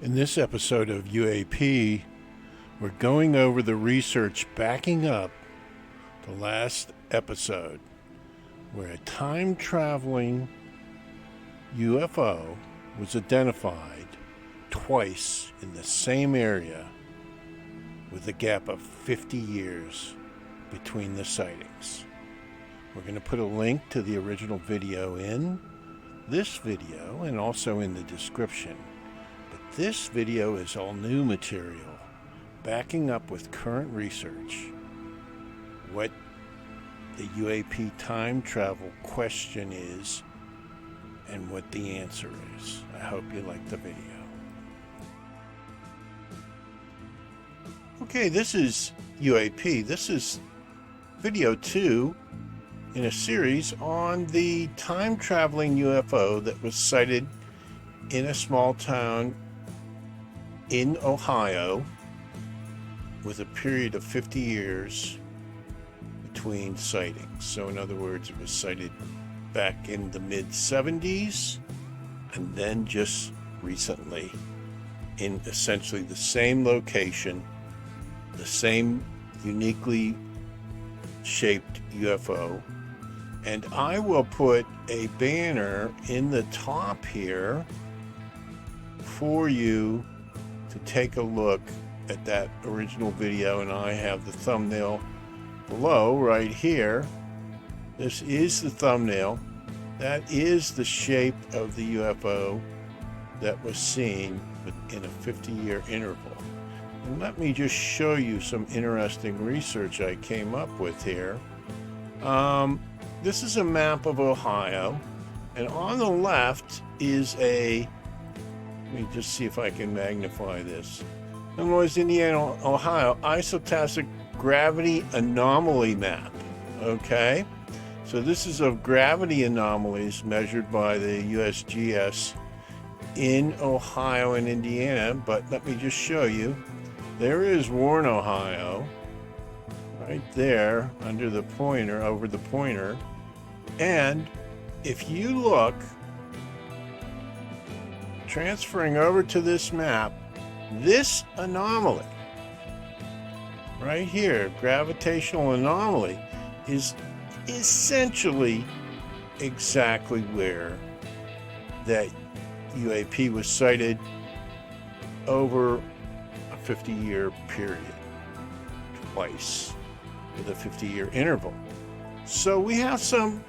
In this episode of UAP, we're going over the research backing up the last episode, where a time-traveling UFO was identified twice in the same area with a gap of 50 years between the sightings. We're going to put a link to the original video in this video and also in the description. But this video is all new material, backing up with current research what the UAP time travel question is and what the answer is. I hope you like the video. Okay, this is UAP. This is video 2 in a series on the time-traveling UFO that was sighted in a small town in Ohio with a period of 50 years between sightings. So in other words, it was sighted back in the mid-70s and then just recently in essentially the same location, the same uniquely shaped UFO. And I will put a banner in the top here for you to take a look at that original video, and I have the thumbnail below right here. This is the thumbnail. That is the shape of the UFO that was seen in a 50-year interval. And let me just show you some interesting research I came up with here. This is a map of Ohio, and on the left is let me just see if I can magnify this. Illinois, Indiana, Ohio, isostatic gravity anomaly map. Okay, so this is of gravity anomalies measured by the USGS in Ohio and Indiana, but let me just show you. There is Warren, Ohio, right there under the pointer, over the pointer. And if you look, transferring over to this map, this anomaly right here, gravitational anomaly, is essentially exactly where that UAP was sighted over a 50-year period, twice with a 50-year interval. So we have some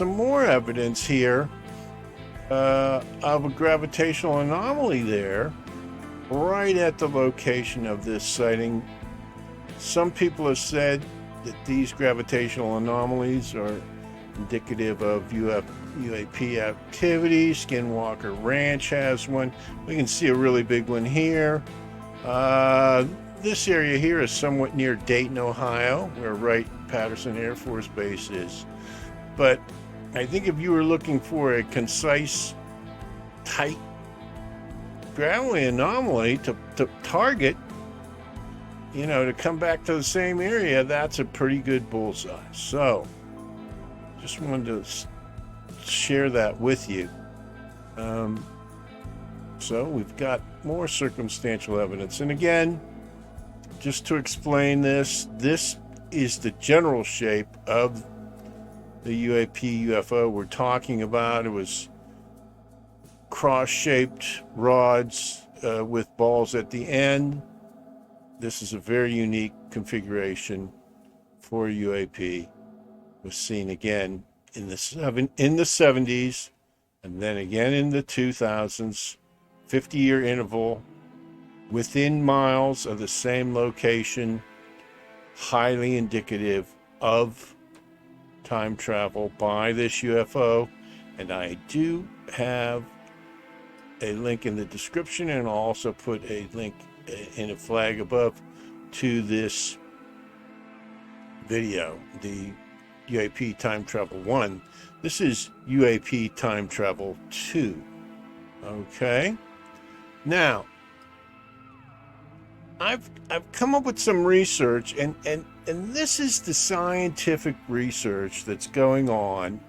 more evidence here of a gravitational anomaly there, right at the location of this sighting. Some people have said that these gravitational anomalies are indicative of UAP activity. Skinwalker Ranch has one. We can see a really big one here. This area here is somewhat near Dayton, Ohio, where Wright-Patterson Air Force Base is. But I think if you were looking for a concise, tight gravity anomaly to target, to come back to the same area, that's a pretty good bullseye. So, just wanted to share that with you. So we've got more circumstantial evidence. And again, just to explain this is the general shape of the UAP UFO we're talking about. It was cross-shaped rods with balls at the end. This is a very unique configuration for UAP. It was seen again in the 70s and then again in the 2000s, 50-year interval, within miles of the same location, highly indicative of time travel by this UFO. And I do have a link in the description, and I'll also put a link in a flag above to this video, the UAP time travel 1. This is UAP time travel 2. Okay, now I've come up with some research, and this is the scientific research that's going on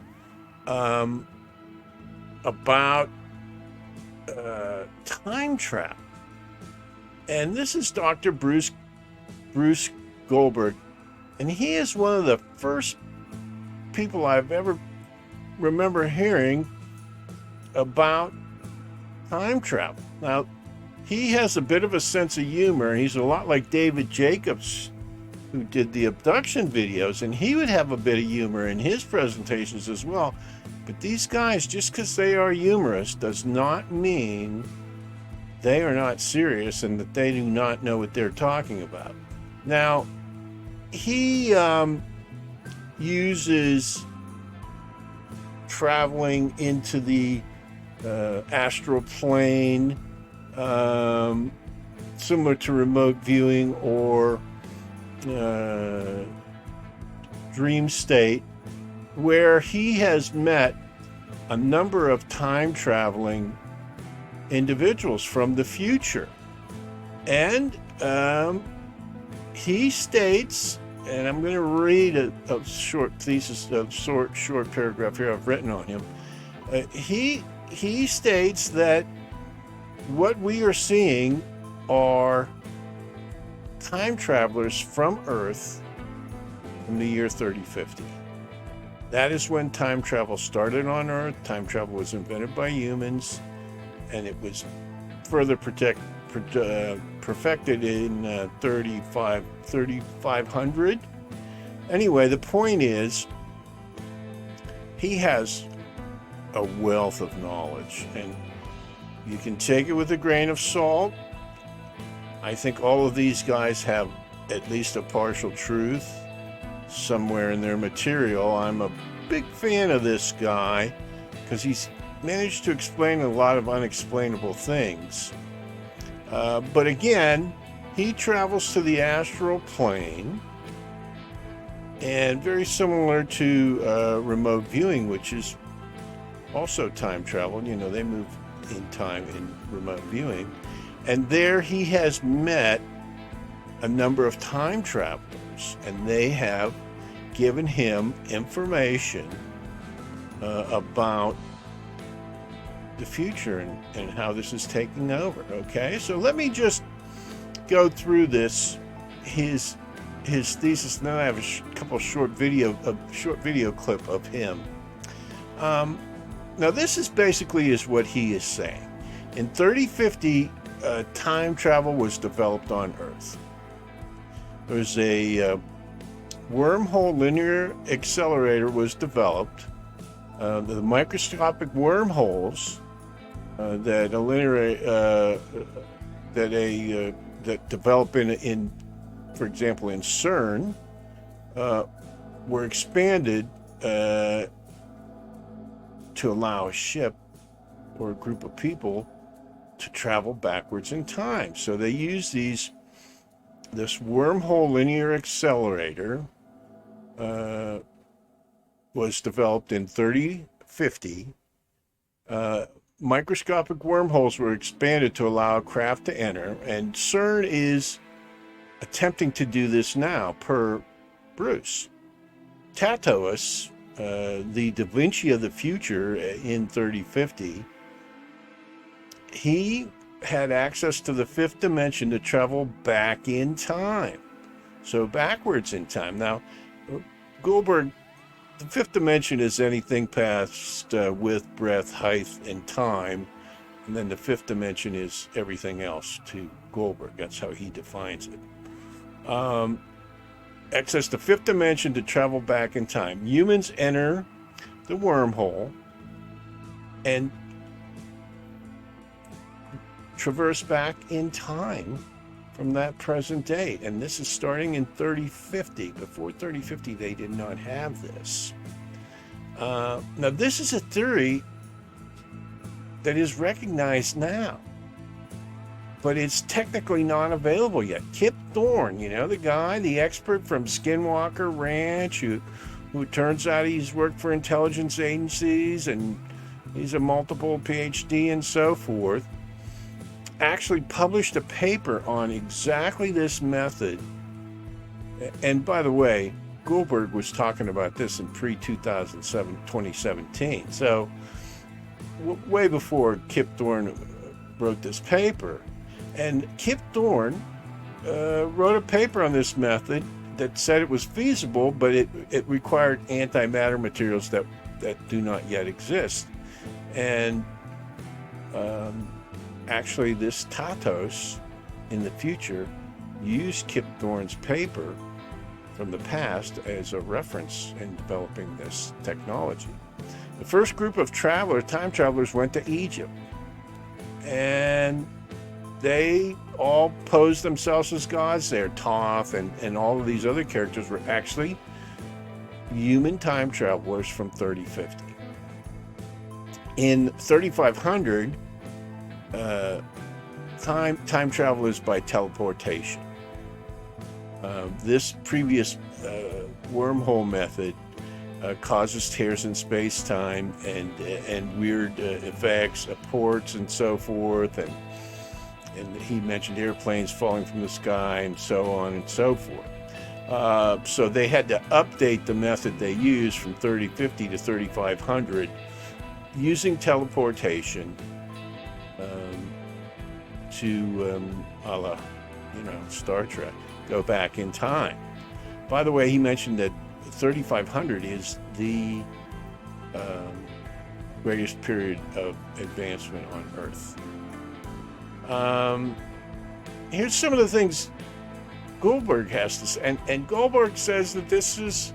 about time travel. And this is Dr. Bruce Goldberg, and he is one of the first people I've ever remember hearing about time travel. Now, he has a bit of a sense of humor. He's a lot like David Jacobs, who did the abduction videos, and he would have a bit of humor in his presentations as well. But these guys, just because they are humorous, does not mean they are not serious and that they do not know what they're talking about. Now, he uses traveling into the astral plane, similar to remote viewing or dream state, where he has met a number of time traveling individuals from the future. And he states, and I'm going to read a short thesis, a short paragraph here I've written on him. He states that what we are seeing are time travelers from Earth from the year 3050. That is when time travel started on Earth. Time travel was invented by humans, and it was further perfected in 3500. Anyway, the point is, he has a wealth of knowledge, and you can take it with a grain of salt. I think all of these guys have at least a partial truth somewhere in their material. I'm a big fan of this guy because he's managed to explain a lot of unexplainable things. But again, he travels to the astral plane, and very similar to remote viewing, which is also time travel. You know, they move in time in remote viewing. And there he has met a number of time travelers, and they have given him information about the future and how this is taking over. Okay, so let me just go through his thesis, and then I have a couple short video clip of him. Now this is basically what he is saying. In 3050, time travel was developed on Earth. There's a wormhole linear accelerator was developed. The microscopic wormholes that develop in, for example, in CERN, were expanded to allow a ship or a group of people to travel backwards in time. So they use this wormhole linear accelerator was developed in 3050. Microscopic wormholes were expanded to allow a craft to enter, and CERN is attempting to do this now, per Bruce. Tatous, the Da Vinci of the future in 3050, he had access to the fifth dimension to travel back in time. So backwards in time. Now, Goldberg, the fifth dimension is anything past width, breadth, height, and time. And then the fifth dimension is everything else to Goldberg. That's how he defines it. Access the fifth dimension to travel back in time. Humans enter the wormhole and traverse back in time from that present date. And this is starting in 3050. Before 3050, they did not have this. Now, this is a theory that is recognized now, but it's technically not available yet. Kip Thorne, you know, the expert from Skinwalker Ranch, who turns out he's worked for intelligence agencies and he's a multiple PhD and so forth, actually published a paper on exactly this method. And by the way, Goldberg was talking about this in pre-2017. So way before Kip Thorne wrote this paper. And Kip Thorne wrote a paper on this method that said it was feasible, but it required antimatter materials that do not yet exist. And actually, this Tatos in the future used Kip Thorne's paper from the past as a reference in developing this technology. The first group of time travelers went to Egypt, and they all posed themselves as gods there. Thoth and all of these other characters were actually human time travelers from 3050. In 3500, time travel is by teleportation. This previous wormhole method causes tears in space-time and weird effects, ports and so forth, and he mentioned airplanes falling from the sky and so on and so forth. So they had to update the method they used from 3050 to 3500 using teleportation to a la, Star Trek, go back in time. By the way, he mentioned that 3500 is the greatest period of advancement on Earth. Here's some of the things Goldberg has to say, and Goldberg says that there's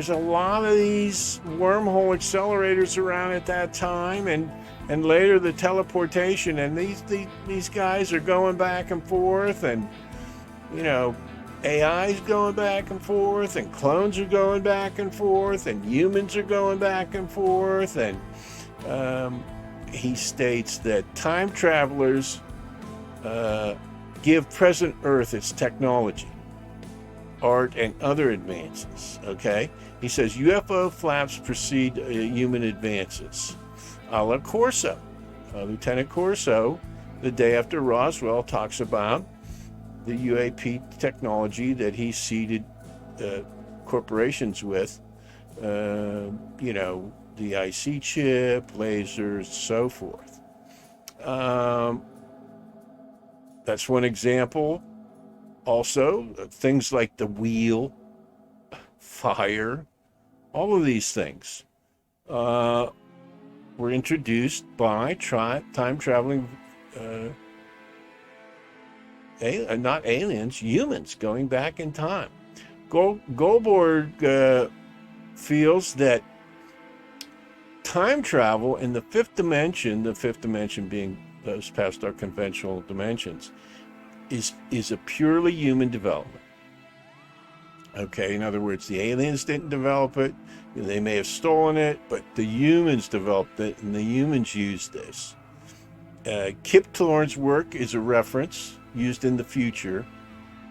a lot of these wormhole accelerators around at that time, and later the teleportation, and these guys are going back and forth, and AI's going back and forth, and clones are going back and forth, and humans are going back and forth, and he states that time travelers give present Earth its technology, art, and other advances. Okay, he says UFO flaps precede human advances, a la Corso. Lieutenant Corso, the day after Roswell, talks about the UAP technology that he seeded corporations with, the IC chip, lasers, so forth. That's one example. Also, things like the wheel, fire, all of these things were introduced by time-traveling, not aliens, humans going back in time. Goldberg feels that time travel in the fifth dimension being those past our conventional dimensions, is a purely human development. Okay, in other words, the aliens didn't develop it. They may have stolen it, but the humans developed it, and the humans used this. Kip Thorne's work is a reference used in the future,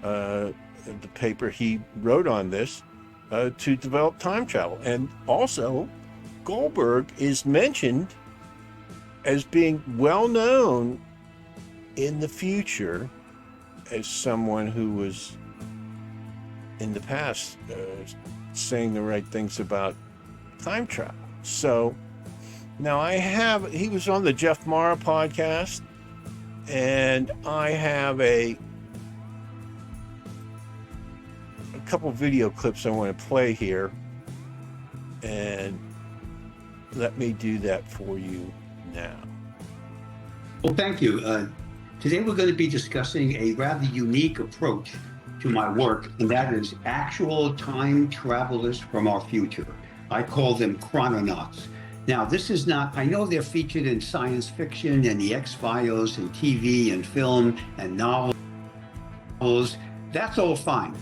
the paper he wrote on this, to develop time travel. And also, Goldberg is mentioned as being well known in the future as someone who was in the past saying the right things about time travel. So now he was on the Jeff Mara podcast, and I have a couple video clips I want to play here, and let me do that for you now. Well, thank you. Today we're going to be discussing a rather unique approach to my work, and that is actual time travelers from our future. I call them Chrononauts. Now, this is not, I know they're featured in science fiction and the X-Files and TV and film and novels. That's all fine.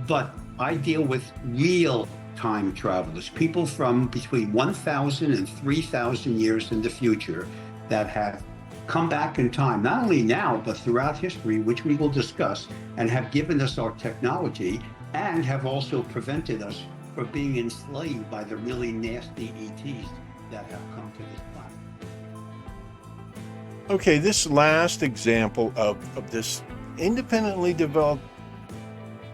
But I deal with real time travelers, people from between 1,000 and 3,000 years in the future that have come back in time, not only now, but throughout history, which we will discuss, and have given us our technology and have also prevented us from being enslaved by the really nasty ETs that have come to this planet. Okay, this last example of this independently developed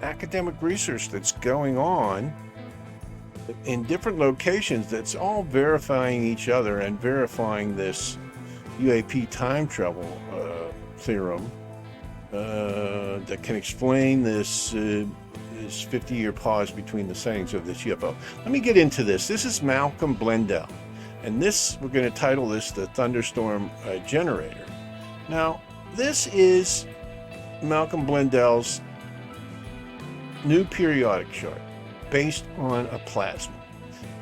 academic research that's going on in different locations, that's all verifying each other and verifying this UAP time travel theorem that can explain this 50-year pause between the sightings of this UFO. Let me get into this. This is Malcolm Blundell, and this, we're going to title this the thunderstorm generator. Now, this is Malcolm Blundell's new periodic chart based on a plasma.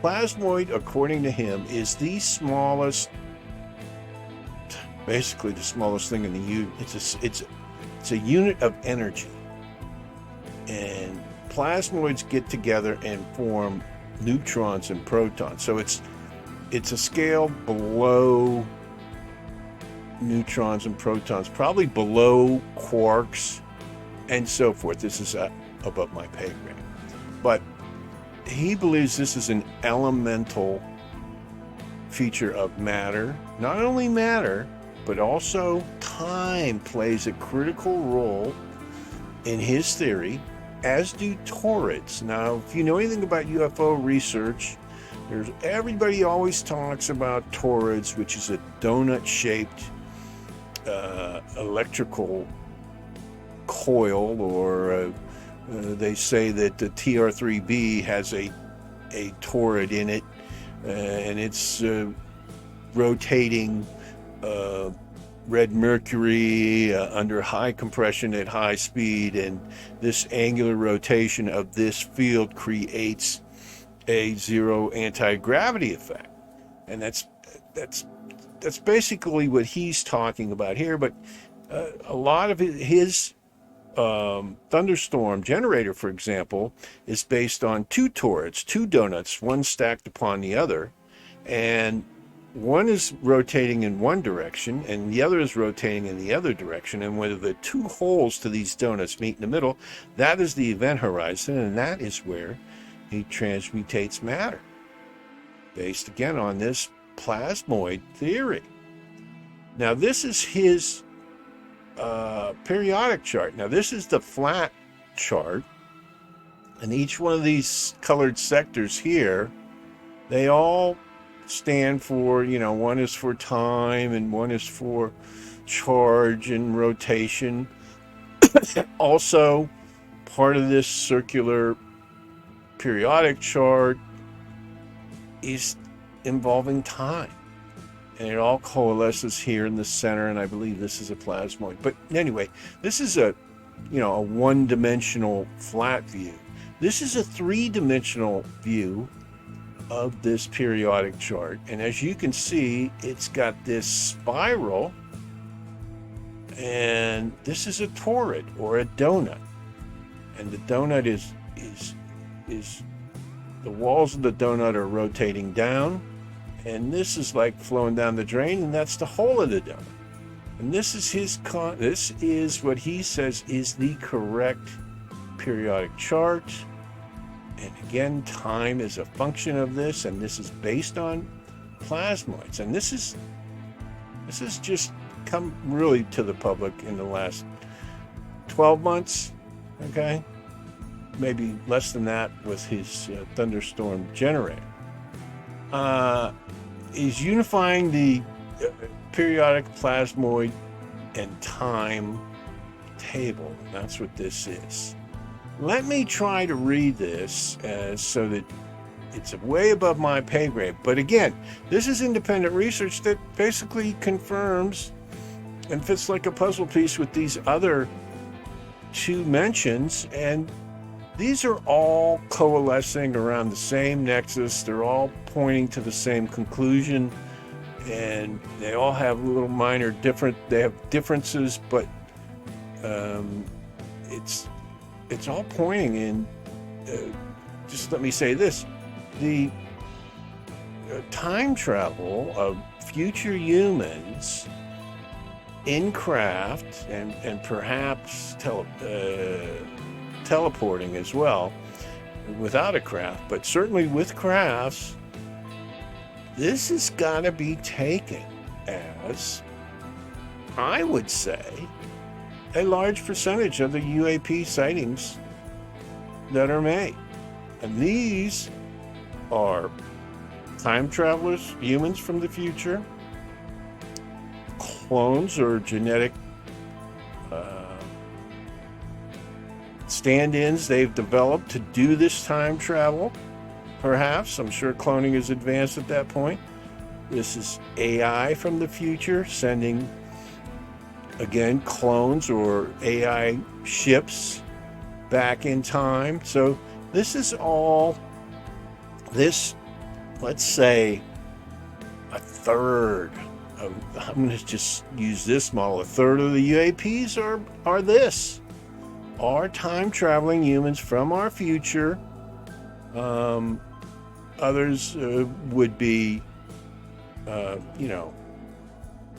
Plasmoid, according to him, is the smallest, basically the smallest thing in the it's a unit of energy, and plasmoids get together and form neutrons and protons. So it's a scale below neutrons and protons, probably below quarks and so forth. This is above my pay grade, but he believes this is an elemental feature of matter. Not only matter, but also time plays a critical role in his theory, as do torids. Now, if you know anything about UFO research, everybody always talks about torids, which is a donut-shaped electrical coil, or they say that the TR3B has a torid in it, and it's rotating red mercury under high compression at high speed, and this angular rotation of this field creates a zero anti-gravity effect. And that's basically what he's talking about here. But a lot of his thunderstorm generator, for example, is based on two torids, two donuts, one stacked upon the other, and one is rotating in one direction and the other is rotating in the other direction. And whether the two holes to these donuts meet in the middle, that is the event horizon, and that is where he transmutates matter, based again on this plasmoid theory. Now, this is his periodic chart. Now, this is the flat chart, and each one of these colored sectors here, they all stand for, one is for time and one is for charge and rotation. Also, part of this circular periodic chart is involving time, and it all coalesces here in the center, and I believe this is a plasmoid. But anyway, this is a one-dimensional flat view. This is a three-dimensional view of this periodic chart, and as you can see, it's got this spiral, and this is a torid or a donut, and the donut is the walls of the donut are rotating down, and this is like flowing down the drain, and that's the hole of the donut. And this is this is what he says is the correct periodic chart. And again, time is a function of this, and this is based on plasmoids. And this is just come really to the public in the last 12 months, okay? Maybe less than that with his thunderstorm generator. He's unifying the periodic, plasmoid, and time table. That's what this is. Let me try to read this so that it's way above my pay grade. But again, this is independent research that basically confirms and fits like a puzzle piece with these other two mentions. And these are all coalescing around the same nexus. They're all pointing to the same conclusion. And they all have little minor differences, but it's all pointing in, just let me say this, the time travel of future humans in craft and perhaps teleporting as well, without a craft, but certainly with crafts, this has got to be taken as, I would say, a large percentage of the UAP sightings that are made. And these are time travelers, humans from the future, clones or genetic stand-ins they've developed to do this time travel. Perhaps. I'm sure cloning is advanced at that point. This is AI from the future sending, again, clones or AI ships back in time. So this is all, this, let's say, a third of, I'm going to just use this model, a third of the UAPs are this. Are time-traveling humans from our future. Others would be,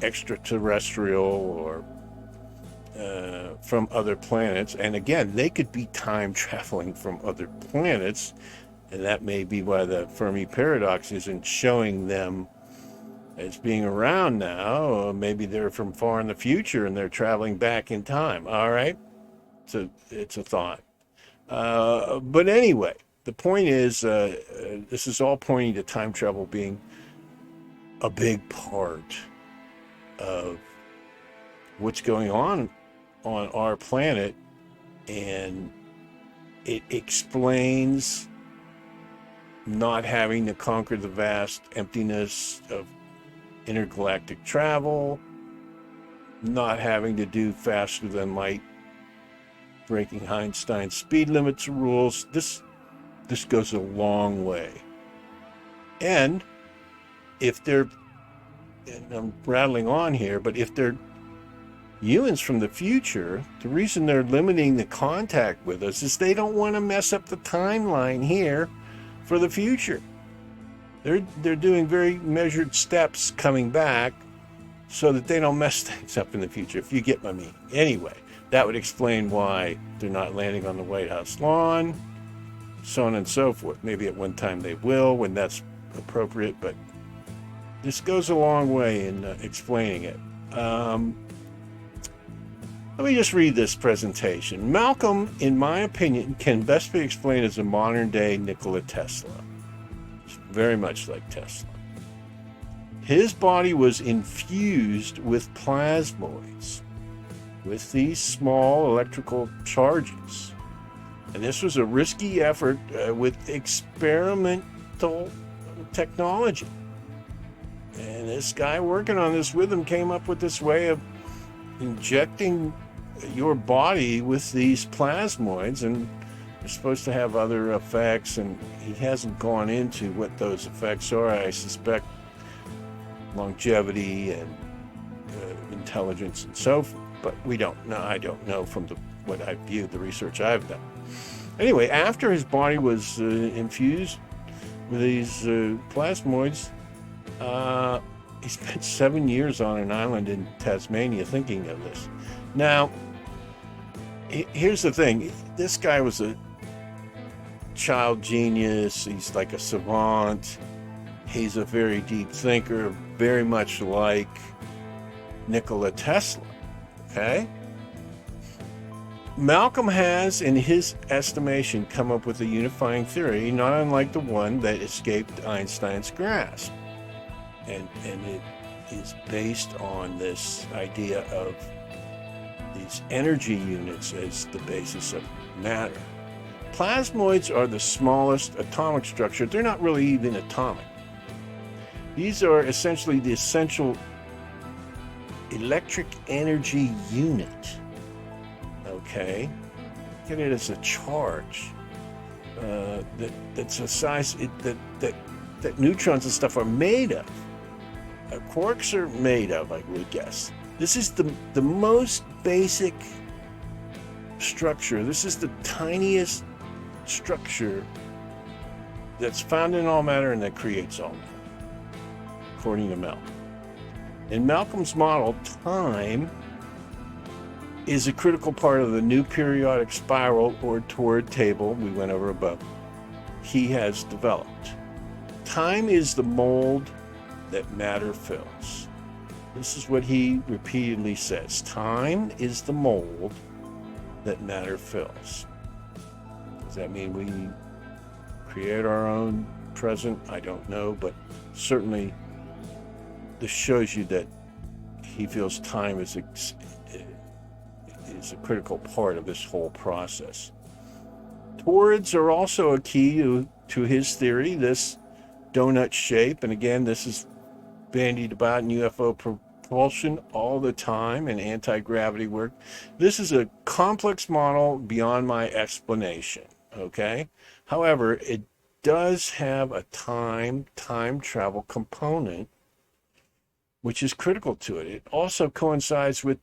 extraterrestrial or from other planets. And again, they could be time-traveling from other planets. And that may be why the Fermi paradox isn't showing them as being around now. Or maybe they're from far in the future and they're traveling back in time. All right? So it's a thought. But anyway, the point is, this is all pointing to time travel being a big part of what's going on our planet, and it explains not having to conquer the vast emptiness of intergalactic travel, not having to do faster than light, breaking Einstein's speed limits rules. This goes a long way. And if they're, and I'm rattling on here, but if they're humans from the future, the reason they're limiting the contact with us is they don't want to mess up the timeline here for the future. They're doing very measured steps coming back so that they don't mess things up in the future, if you get my meaning. Anyway, that would explain why they're not landing on the White House lawn, so on and so forth. Maybe at one time they will, when that's appropriate, but this goes a long way in explaining it. Let me just read this presentation. Malcolm, in my opinion, can best be explained as a modern-day Nikola Tesla. It's very much like Tesla. His body was infused with plasmoids, with these small electrical charges. And this was a risky effort with experimental technology. And this guy working on this with him came up with this way of injecting your body with these plasmoids, and they're supposed to have other effects, and he hasn't gone into what those effects are. I suspect longevity and intelligence and so forth. But we don't know. I don't know from what I've viewed, the research I've done. Anyway, after his body was infused with these plasmoids, he spent 7 years on an island in Tasmania thinking of this. Now, here's the thing. This guy was a child genius. He's like a savant. He's a very deep thinker, very much like Nikola Tesla. Okay? Malcolm has, in his estimation, come up with a unifying theory, not unlike the one that escaped Einstein's grasp. And it is based on this idea of these energy units as the basis of matter. Plasmoids are the smallest atomic structure. They're not really even atomic. These are essentially the essential electric energy unit. Okay? Look at it as a charge that's a size that neutrons and stuff are made of. Quarks are made of, I would guess. This is the most basic structure. This is the tiniest structure that's found in all matter and that creates all matter, according to Malcolm. In Malcolm's model, time is a critical part of the new periodic spiral or toroid table we went over above he has developed. Time is the mold that matter fills. This is what he repeatedly says. Time is the mold that matter fills. Does that mean we create our own present? I don't know, but certainly this shows you that he feels time is a critical part of this whole process. Torids are also a key to his theory, this donut shape. And again, this is bandied about in UFO propulsion all the time and anti-gravity work. This is a complex model beyond my explanation, okay? However, it does have a time travel component, which is critical to it. It also coincides with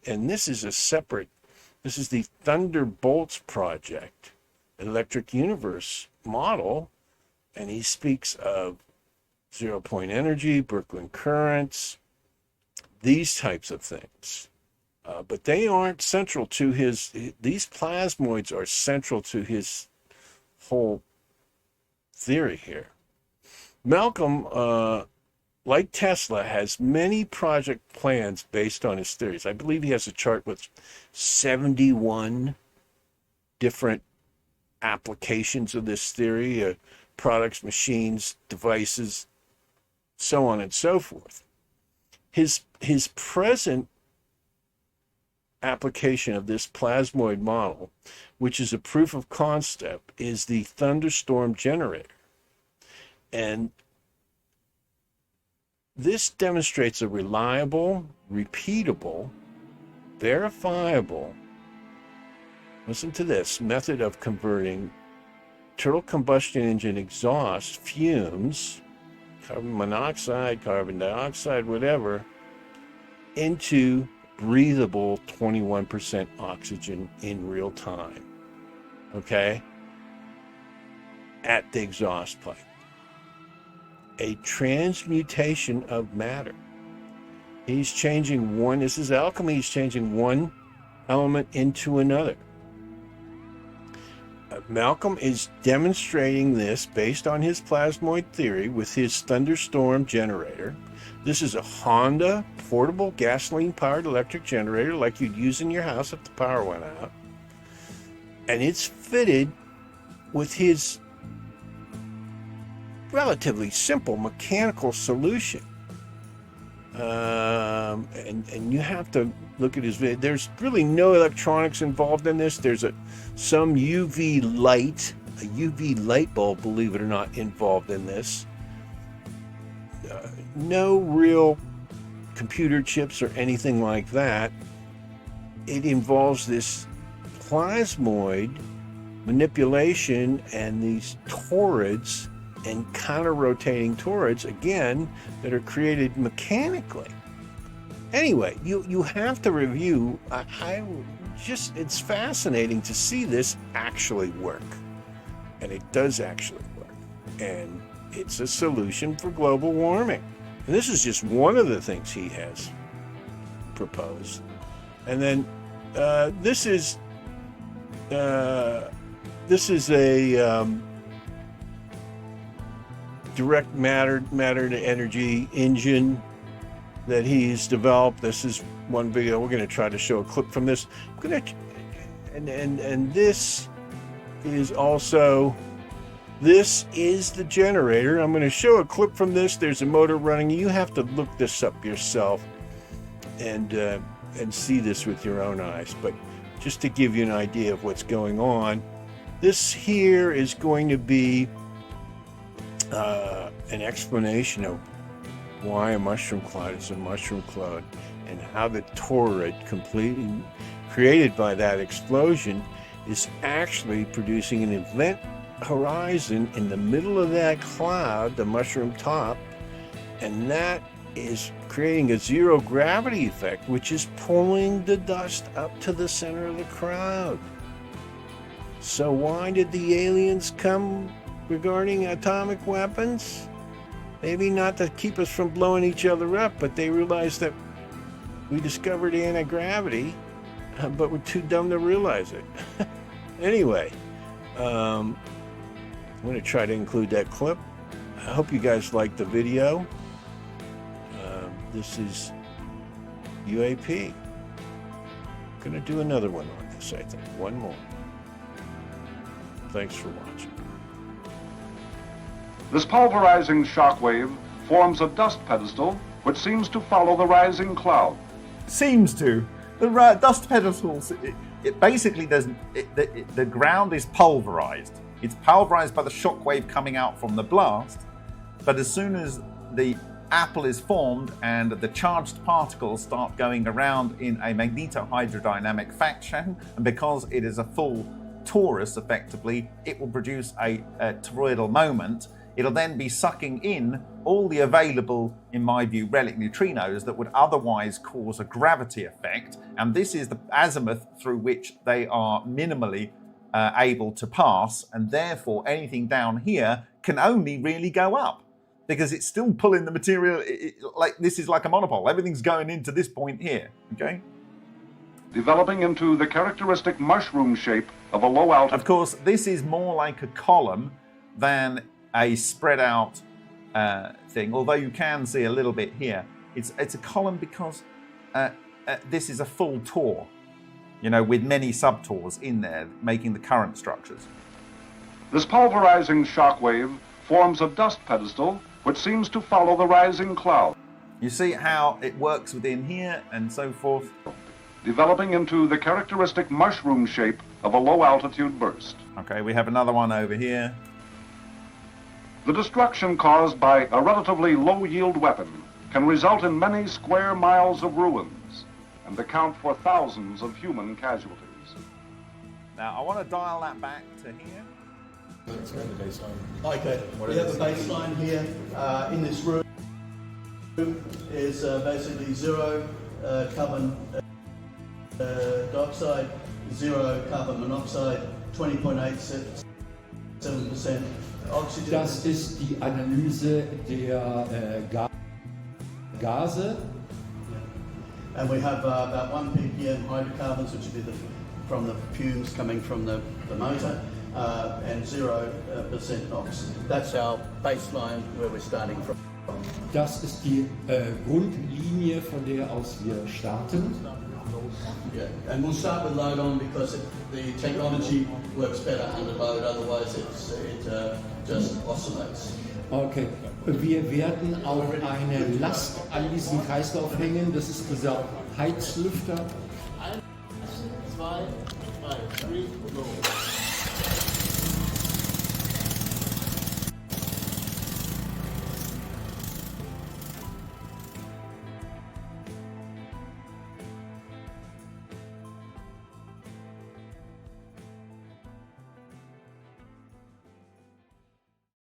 and this is the Thunderbolts Project, electric universe model, and he speaks of zero-point energy, Brooklyn currents, these types of things. But they aren't central to these plasmoids are central to his whole theory here. Malcolm, like Tesla, has many project plans based on his theories. I believe he has a chart with 71 different applications of this theory, products, machines, devices, so on and so forth. His present application of this plasmoid model, which is a proof of concept, is the thunderstorm generator. And this demonstrates a reliable, repeatable, verifiable, listen to this, method of converting internal combustion engine exhaust fumes, carbon monoxide, carbon dioxide, whatever, into breathable 21% oxygen in real time, okay, at the exhaust pipe. A transmutation of matter. He's changing this is alchemy, he's changing one element into another. Malcolm is demonstrating this based on his plasmoid theory with his thunderstorm generator. This is a Honda portable gasoline-powered electric generator like you'd use in your house if the power went out. And it's fitted with his relatively simple mechanical solution. And you have to look at his video. There's really no electronics involved in this. There's some UV light, a UV light bulb, believe it or not, involved in this. No real computer chips or anything like that. It involves this plasmoid manipulation and these torids and counter-rotating torids, again, that are created mechanically. Anyway, you have to review. It's fascinating to see this actually work. And it does actually work. And it's a solution for global warming. And this is just one of the things he has proposed. And then this is a direct matter to energy engine that he's developed. This is one video. We're going to try to show a clip from this. And this is also, this is the generator. I'm going to show a clip from this. There's a motor running. You have to look this up yourself and see this with your own eyes. But just to give you an idea of what's going on, this here is going to be an explanation of why a mushroom cloud is a mushroom cloud and how the torrid completely created by that explosion is actually producing an event horizon in the middle of that cloud, the mushroom top, and that is creating a zero gravity effect, which is pulling the dust up to the center of the cloud. So why did the aliens come regarding atomic weapons? Maybe not to keep us from blowing each other up, but they realized that we discovered anti-gravity, but we're too dumb to realize it. Anyway, I'm going to try to include that clip. I hope you guys liked the video. This is UAP. I'm going to do another one on this, I think. One more. Thanks for watching. This pulverizing shock wave forms a dust pedestal which seems to follow the rising cloud. Seems to. The dust pedestals, it basically doesn't. The ground is pulverized. It's pulverized by the shockwave coming out from the blast. But as soon as the apple is formed and the charged particles start going around in a magnetohydrodynamic fashion, and because it is a full torus effectively, it will produce a toroidal moment. It'll then be sucking in all the available, in my view, relic neutrinos that would otherwise cause a gravity effect. And this is the azimuth through which they are minimally able to pass. And therefore, anything down here can only really go up because it's still pulling the material. Like this is like a monopole. Everything's going into this point here. Okay. Developing into the characteristic mushroom shape of a low altitude. Of course, this is more like a column than a spread out thing, although you can see a little bit here. It's a column because this is a full tor, you know, with many subtors in there making the current structures. This pulverizing shockwave forms a dust pedestal which seems to follow the rising cloud. You see how it works within here and so forth? Developing into the characteristic mushroom shape of a low altitude burst. Okay, we have another one over here. The destruction caused by a relatively low-yield weapon can result in many square miles of ruins and account for thousands of human casualties. Now, I want to dial that back to here. Okay, we have a baseline here. In this room is basically zero carbon dioxide, zero carbon monoxide, 20.87% oxygen. Das ist die Analyse der Gase. And we have about 1 ppm hydrocarbons, which would be from the fumes coming from the motor, and 0% NOx. That's our baseline where we're starting from. Das ist die Grundlinie, von der aus wir starten. Yeah, and we'll start with load on because the technology works better under load, otherwise it just oscillates. Okay, wir werden auch eine Last an diesen Kreislauf hängen, das ist dieser Heizlüfter. 1, 2, 3, go.